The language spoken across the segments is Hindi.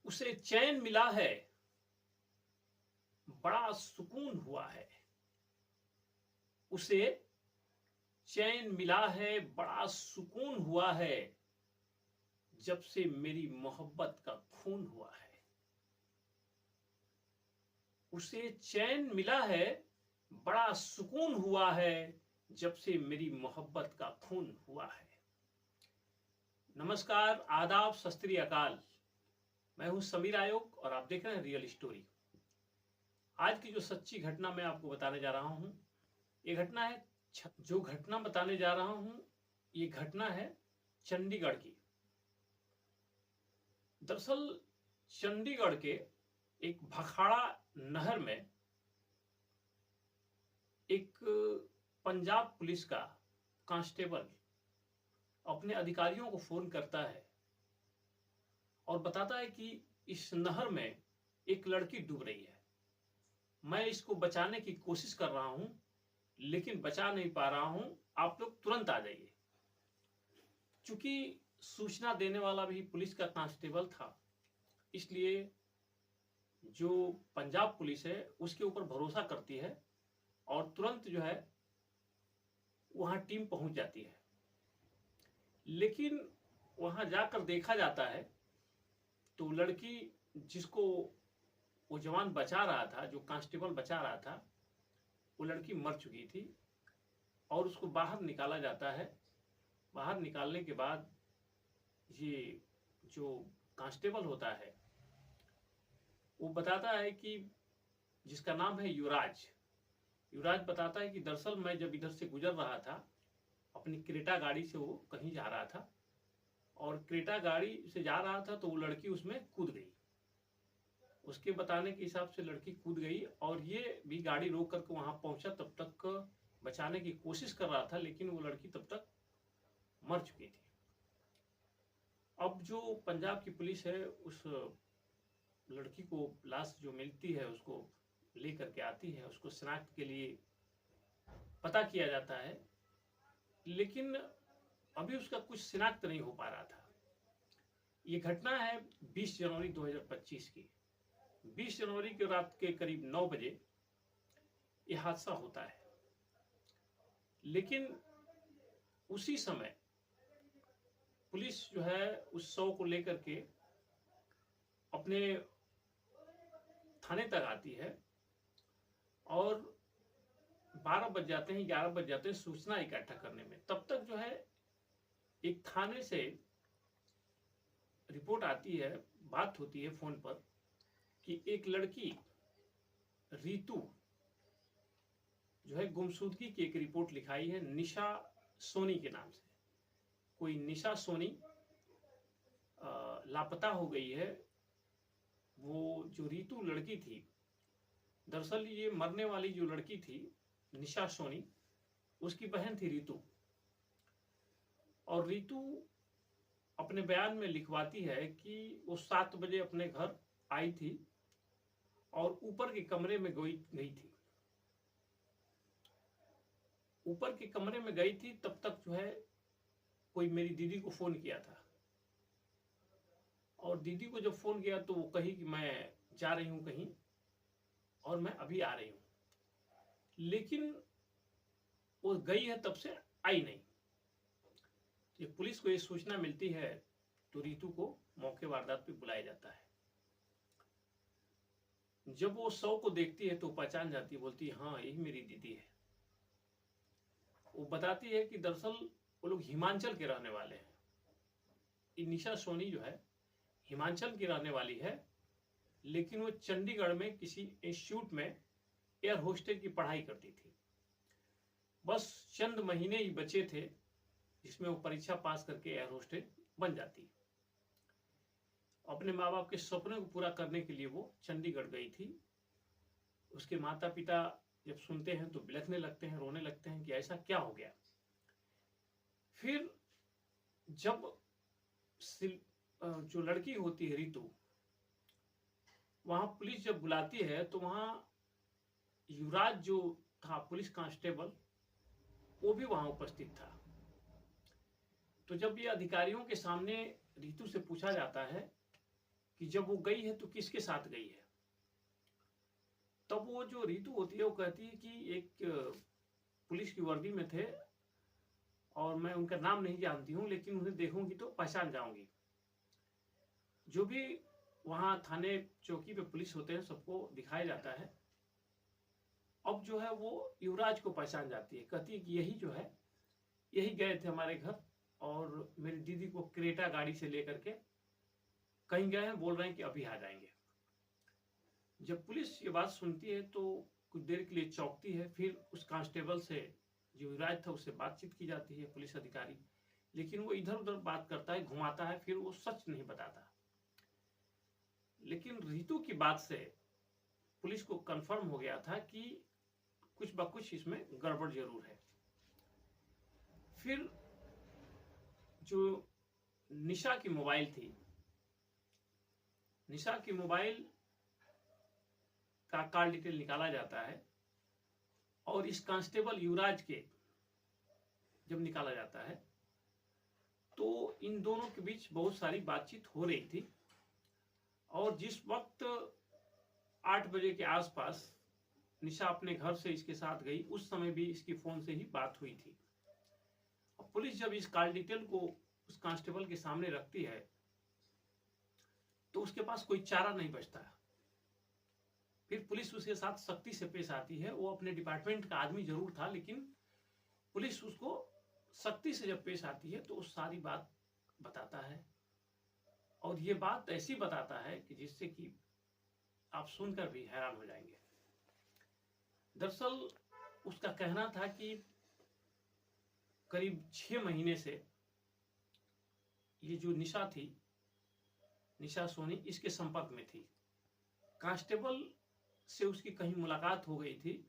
उसे चैन मिला है, बड़ा सुकून हुआ है। उसे चैन मिला है, बड़ा सुकून हुआ है, जब से मेरी मोहब्बत का खून हुआ है। उसे चैन मिला है, बड़ा सुकून हुआ है, जब से मेरी मोहब्बत का खून हुआ है। नमस्कार, आदाब, सत श्री अकाल। मैं हूं समीर आयोग और आप देख रहे हैं रियल स्टोरी। आज की जो सच्ची घटना मैं आपको बताने जा रहा हूं, ये घटना है जो घटना बताने जा रहा हूं, ये घटना है चंडीगढ़ की। दरअसल चंडीगढ़ के एक भखाड़ा नहर में एक पंजाब पुलिस का कांस्टेबल अपने अधिकारियों को फोन करता है और बताता है कि इस नहर में एक लड़की डूब रही है। मैं इसको बचाने की कोशिश कर रहा हूं, लेकिन बचा नहीं पा रहा हूं। आप लोग तुरंत आ जाइए। चूंकि सूचना देने वाला भी पुलिस का कांस्टेबल था, इसलिए जो पंजाब पुलिस है उसके ऊपर भरोसा करती है और तुरंत जो है वहां टीम पहुंच जाती है। लेकिन वहां जाकर देखा जाता है तो लड़की जिसको वो जवान बचा रहा था, जो कांस्टेबल बचा रहा था, वो लड़की मर चुकी थी और उसको बाहर निकाला जाता है। बाहर निकालने के बाद ये जो कांस्टेबल होता है वो बताता है कि जिसका नाम है युवराज बताता है कि दरअसल मैं जब इधर से गुजर रहा था, अपनी क्रेटा गाड़ी से वो कहीं जा रहा था और क्रेटा गाड़ी से जा रहा था तो वो लड़की उसमें कूद गई। उसके बताने के हिसाब से लड़की कूद गई और ये भी गाड़ी रोक करके वहां पहुंचा, तब तक बचाने की कोशिश कर रहा था, लेकिन वो लड़की तब तक मर चुकी थी। अब जो पंजाब की पुलिस है उस लड़की को लाश जो मिलती है उसको लेकर के आती है, उसको शिनाख्त के लिए पता किया जाता है, लेकिन अभी उसका कुछ शिनाख्त नहीं हो पा रहा था। ये घटना है 20 जनवरी 2025 की। 20 जनवरी की रात के करीब 9 बजे यह हादसा होता है। लेकिन उसी समय पुलिस जो है उस शव को लेकर के अपने थाने तक आती है और 12 बज जाते हैं, 11 बज जाते हैं सूचना इकट्ठा करने में। तब तक जो है एक थाने से रिपोर्ट आती है, बात होती है फोन पर कि एक लड़की रीतू जो है गुमशुदगी की एक रिपोर्ट लिखाई है निशा सोनी के नाम से। कोई निशा सोनी लापता हो गई है। वो जो रीतू लड़की थी, दरअसल ये मरने वाली जो लड़की थी निशा सोनी, उसकी बहन थी रीतू। और रीतू अपने बयान में लिखवाती है कि वो 7 बजे अपने घर आई थी और ऊपर के कमरे में गई थी। ऊपर के कमरे में गई थी, तब तक जो है कोई मेरी दीदी को फोन किया था और दीदी को जब फोन किया तो वो कही कि मैं जा रही हूं कहीं और मैं अभी आ रही हूं, लेकिन वो गई है तब से आई नहीं। तो पुलिस को ये सूचना मिलती है तो रीतू को मौके वारदात पे बुलाया जाता है। जब वो शव को देखती है तो पहचान जाती है, बोलती है हाँ यही मेरी दीदी है। वो बताती है कि दरअसल वो लोग हिमाचल के रहने वाले हैं। निशा सोनी जो है हिमाचल की रहने वाली है, लेकिन वो चंडीगढ़ में किसी इंस्टीट्यूट में एयर होस्टेस की पढ़ाई करती थी। बस चंद महीने ही बचे थे जिसमें वो परीक्षा पास करके एयर होस्टेस बन जाती। अपने माँ बाप के सपने को पूरा करने के लिए वो चंडीगढ़ गई थी। उसके माता पिता जब सुनते हैं तो बिलखने लगते हैं, रोने लगते हैं कि ऐसा क्या हो गया। फिर जब जो लड़की होती है रीतू, वहां पुलिस जब बुलाती है तो वहां युवराज जो था पुलिस कांस्टेबल, वो भी वहां उपस्थित था। तो जब ये अधिकारियों के सामने रीतू से पूछा जाता है कि जब वो गई है तो किसके साथ गई है। तब वो जो रीतू होती है वो कहती है कि एक पुलिस की वर्दी में थे और मैं उनका नाम नहीं जानती हूँ, लेकिन उन्हें देखूंगी तो पहचान जाऊंगी। जो भी वहां थाने चौकी पे पुलिस होते हैं सबको दिखाया जाता है। अब जो है वो युवराज को पहचान जाती है, कहती है कि यही जो है, यही गए थे हमारे घर और मेरी दीदी को क्रेटा गाड़ी से लेकर के कहीं गए हैं, बोल रहे हैं कि अभी आ जाएंगे। जब पुलिस ये बात सुनती है तो कुछ देर के लिए चौंकती है। फिर उस कांस्टेबल से जो युवराज था उससे बातचीत की जाती है, पुलिस अधिकारी, लेकिन वो इधर उधर बात करता है, घुमाता है, फिर वो सच नहीं बताता। लेकिन रीतू की बात से पुलिस को कंफर्म हो गया था कि कुछ ब कुछ इसमें गड़बड़ जरूर है। फिर जो निशा की मोबाइल थी, निशा की मोबाइल का कॉल डिटेल निकाला जाता है और इस कांस्टेबल युवराज के जब निकाला जाता है तो इन दोनों के बीच बहुत सारी बातचीत हो रही थी। और जिस वक्त 8 बजे के आसपास निशा अपने घर से इसके साथ गई, उस समय भी इसकी फोन से ही बात हुई थी। और पुलिस जब इस कॉल डिटेल को उस कांस्टेबल के सामने रखती है तो उसके पास कोई चारा नहीं बचता। फिर पुलिस उसके साथ सख्ती से पेश आती है। वो अपने डिपार्टमेंट का आदमी जरूर था, लेकिन पुलिस उसको सख्ती से जब पेश आती है तो वो सारी बात बताता है। और ये बात ऐसी बताता है कि जिससे कि आप सुनकर भी हैरान हो जाएंगे। दरअसल उसका कहना था कि करीब 6 महीने से ये जो निशा थी, निशा सोनी, इसके संपर्क में थी। कांस्टेबल से उसकी कहीं मुलाकात हो गई थी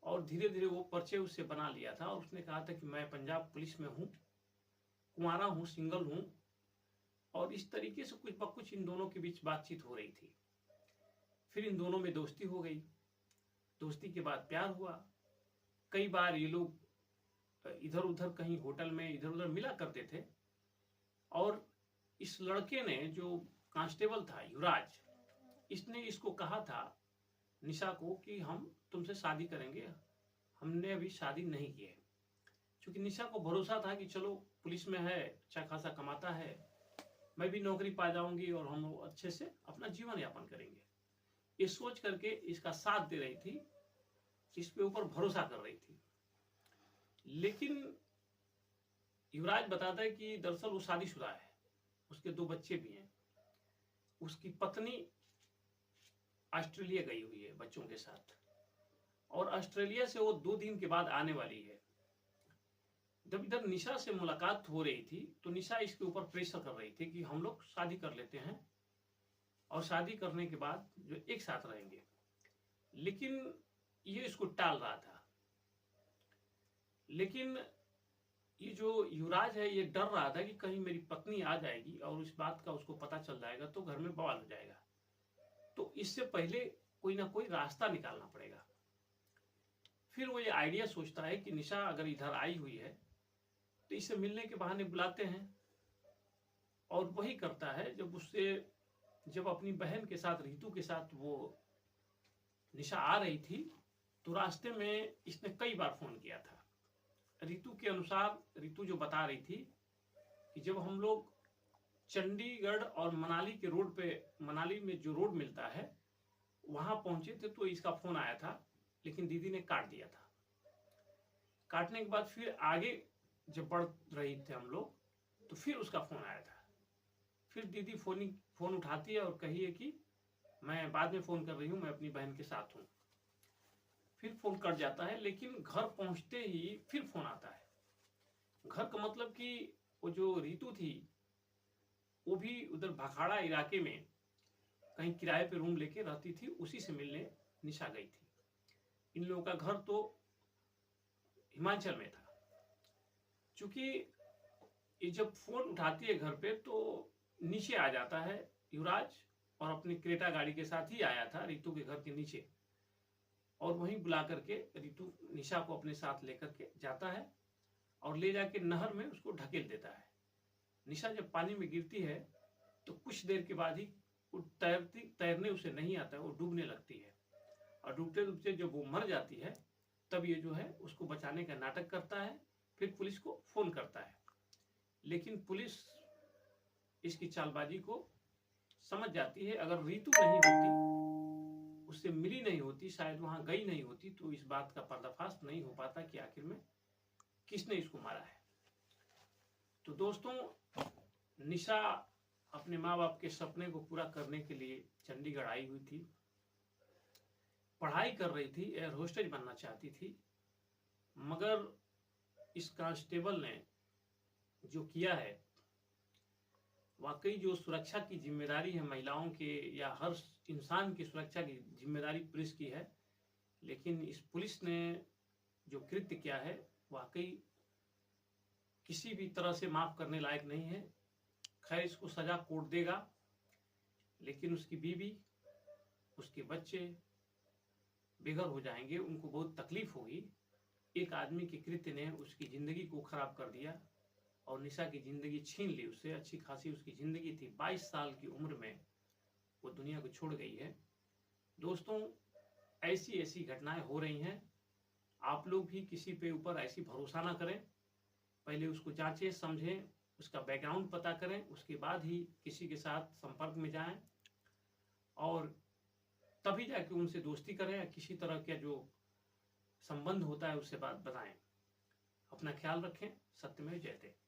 और धीरे धीरे वो परिचय उससे बना लिया था। और उसने कहा था कि मैं पंजाब पुलिस में हूँ, कुंवारा हूँ, सिंगल हूँ। और इस तरीके से कुछ ब कुछ इन दोनों के बीच बातचीत हो रही थी। फिर इन दोनों में दोस्ती हो गई। दोस्ती के बाद प्यार हुआ। कई बार ये लोग इधर उधर कहीं होटल में इधर उधर मिला करते थे। और इस लड़के ने, जो कांस्टेबल था युवराज, इसने इसको कहा था निशा को कि हम तुमसे शादी करेंगे। हमने अभी शादी नहीं की है, क्योंकि निशा को भरोसा था कि चलो पुलिस में है, अच्छा खासा कमाता है, मैं भी नौकरी पा जाऊंगी और हम अच्छे से अपना जीवन यापन करेंगे। ये सोच करके इसका साथ दे रही थी, इसके ऊपर भरोसा कर रही थी। लेकिन युवराज बताता है कि दरअसल वो शादीशुदा है, उसके 2 बच्चे भी हैं। उसकी पत्नी ऑस्ट्रेलिया गई हुई है बच्चों के साथ, और ऑस्ट्रेलिया से वो 2 दिन के बाद आने वाली है। जब इधर निशा से मुलाकात हो रही थी तो निशा इसके ऊपर प्रेशर कर रही थी कि हम लोग शादी कर लेते हैं और शादी करने के बाद जो एक साथ रहेंगे। लेकिन ये इसको टाल रहा था। लेकिन ये जो युवराज है ये डर रहा था कि कहीं मेरी पत्नी आ जाएगी और इस बात का उसको पता चल जाएगा तो घर में बवाल हो जाएगा। तो इससे पहले कोई ना कोई रास्ता निकालना पड़ेगा। फिर वो ये आइडिया सोचता है कि निशा अगर इधर आई हुई है तो इसे मिलने के बहाने बुलाते हैं। और वही करता है, जब अपनी बहन के साथ, रीतू के साथ वो निशा आ रही थी तो रास्ते में इसने कई बार फोन किया था। रीतू के अनुसार, रीतू जो बता रही थी कि जब हम लोग चंडीगढ़ और मनाली के रोड पे, मनाली में जो रोड मिलता है वहां पहुंचे थे तो इसका फोन आया था, लेकिन दीदी ने काट दिया था। काटने के बाद फिर आगे जब बढ़ रही थे हम लोग तो फिर उसका फोन आया था। फिर दीदी फोन उठाती है और कही है कि मैं बाद में फोन कर रही हूँ, मैं अपनी बहन के साथ हूँ। फिर फोन कट जाता है। लेकिन घर पहुंचते ही फिर फोन आता है। घर का मतलब कि वो जो रीतू थी वो भी उधर भाखाड़ा इलाके में कहीं किराए पे रूम लेके रहती थी, उसी से मिलने निशा गई थी। इन लोगों का घर तो हिमाचल में था। चूंकि ये जब फोन उठाती है घर पे तो नीचे आ जाता है युवराज, और अपनी क्रेटा गाड़ी के साथ ही आया था रीतू के घर के नीचे, और वहीं बुला करके रीतू निशा को अपने साथ लेकर के जाता है और ले जाके नहर में उसको ढकेल देता है। निशा जब पानी में गिरती है तो कुछ देर के बाद ही वो तैरने उसे नहीं आता है, वो डूबने लगती है और डूबते डूबते जब वो मर जाती है तब ये जो है उसको बचाने का नाटक करता है, फिर पुलिस को फोन करता है। लेकिन पुलिस इसकी चालबाजी को समझ जाती है। अगर रितु नहीं होती, उससे मिली नहीं होती, शायद वहां गई नहीं होती, तो इस बात का पर्दाफाश नहीं हो पाता कि आखिर में किसने इसको मारा है। तो दोस्तों, निशा अपने माँ बाप के सपने को पूरा करने के लिए चंडीगढ़ आई हुई थी, पढ़ाई कर रही थी, एयर होस्टेज बनना चाहती थी, मगर इस कांस्टेबल ने जो किया है, वाकई जो सुरक्षा की जिम्मेदारी है महिलाओं के या हर इंसान की सुरक्षा की जिम्मेदारी पुलिस की है, लेकिन इस पुलिस ने जो कृत्य किया है वाकई किसी भी तरह से माफ करने लायक नहीं है। खैर, इसको सजा कोर्ट देगा, लेकिन उसकी बीवी, उसके बच्चे बेघर हो जाएंगे, उनको बहुत तकलीफ होगी। एक आदमी के कृत्य ने उसकी जिंदगी को खराब कर दिया और निशा की जिंदगी छीन ली उससे। अच्छी खासी उसकी जिंदगी थी, 22 साल की उम्र में वो दुनिया को छोड़ गई है। दोस्तों, ऐसी ऐसी घटनाएं हो रही हैं। आप लोग भी किसी पे ऊपर ऐसी भरोसा ना करें, पहले उसको जांचें, समझें, उसका बैकग्राउंड पता करें, उसके बाद ही किसी के साथ संपर्क में जाएं और तभी जाके उनसे दोस्ती करें या किसी तरह का जो संबंध होता है उससे बात बताएं। अपना ख्याल रखें। सत्यमेव जयते।